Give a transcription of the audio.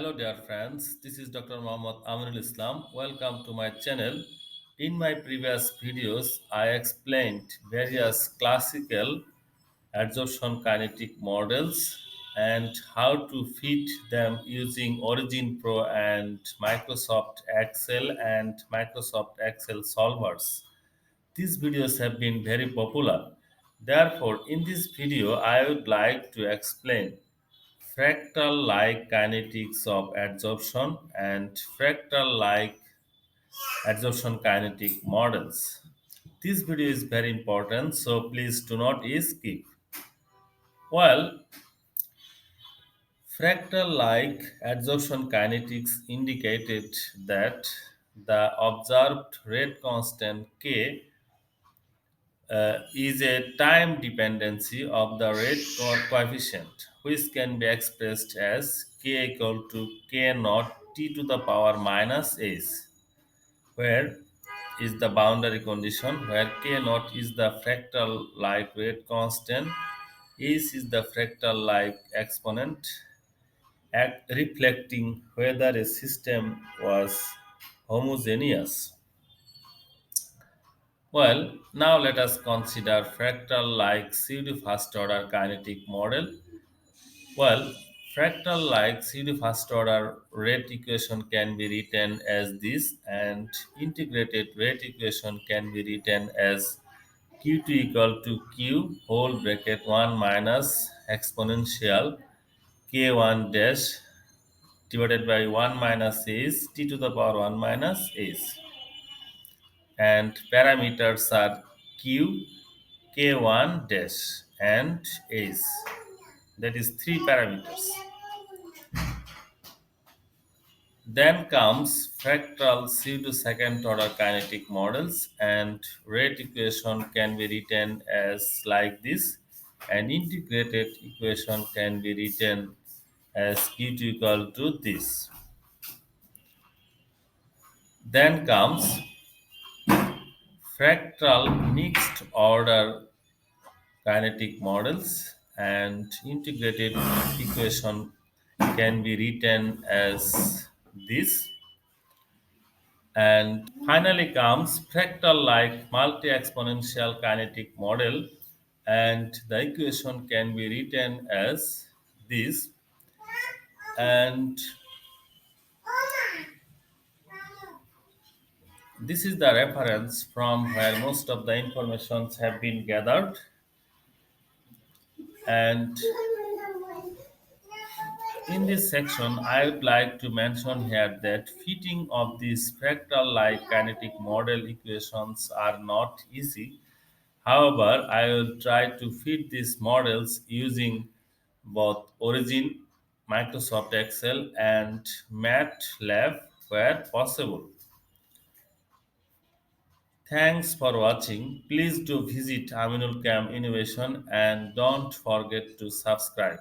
Hello, dear friends. This is Dr. Mohammad Aminul Islam. Welcome to my channel. In my previous videos, I explained various classical adsorption kinetic models and how to fit them using Origin Pro and Microsoft Excel and Microsoft Excel solvers. These videos have been very popular. Therefore, in this video, I would like to explain fractal-like kinetics of adsorption and fractal-like adsorption kinetic models. This video is very important, so please do not skip. Well, fractal-like adsorption kinetics indicated that the observed rate constant k is a time dependency of the rate coefficient, which can be expressed as k equal to k naught t to the power minus s, where is the boundary condition, where k naught is the fractal like rate constant, s is the fractal like exponent, reflecting whether a system was homogeneous. Well, now let us consider fractal-like pseudo-first order kinetic model. Well, fractal-like pseudo-first order rate equation can be written as this, and integrated rate equation can be written as q2 equal to q whole bracket 1 minus exponential k1 dash divided by 1 minus s t to the power 1 minus s, and parameters are q, k1 dash and s. That is three parameters. Then comes fractal pseudo second order kinetic models, and rate equation can be written as like this, and integrated equation can be written as q2 equal to this. Then comes fractal mixed order kinetic models, and integrated equation can be written as this. And finally comes fractal like multi-exponential kinetic model, and the equation can be written as this. And this is the reference from where most of the informations have been gathered. And in this section, I would like to mention here that fitting of these fractal-like kinetic model equations are not easy. However, I will try to fit these models using both Origin, Microsoft Excel, and MATLAB where possible. Thanks for watching. Please do visit Aminulchem Innovation and don't forget to subscribe.